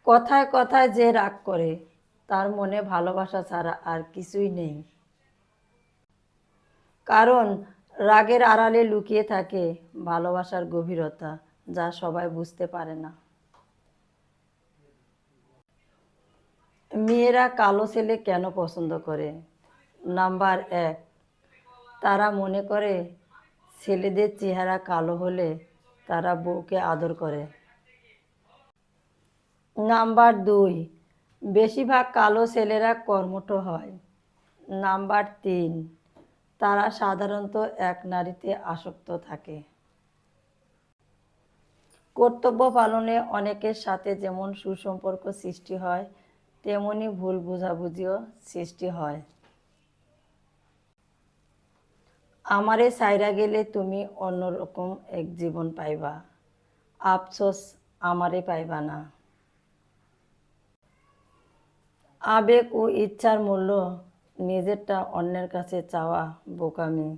কথায় কথায় যে রাগ করে তার মনে ভালোবাসা ছাড়া আর কিছুই নেই। কারণ রাগের আড়ালে লুকিয়ে থাকে ভালোবাসার গভীরতা, যা সবাই বুঝতে পারে না। মেয়েরা কালো ছেলে কেন পছন্দ করে? নাম্বার ১, তারা মনে করে ছেলেদের চেহারা কালো হলে তারা বউকে আদর করে। নাম্বার ২, বেশিরভাগ কালো ছেলেরা কর্মঠ হয়। নাম্বার ৩, তারা সাধারণত এক নারীতে আসক্ত থাকে। কর্তব্য পালনে অনেকের সাথে যেমন সুসম্পর্ক সৃষ্টি হয়, তেমনি ভুল বোঝাবুঝিও সৃষ্টি হয়। আমারে ছাইরা গেলে তুমি অন্যরকম এক জীবন পাইবা, আফসোস আমারে পাইবা না। আবেগ ও ইচ্ছার মূল্য নিজেরটা অন্যের কাছে চাওয়া বোকামি।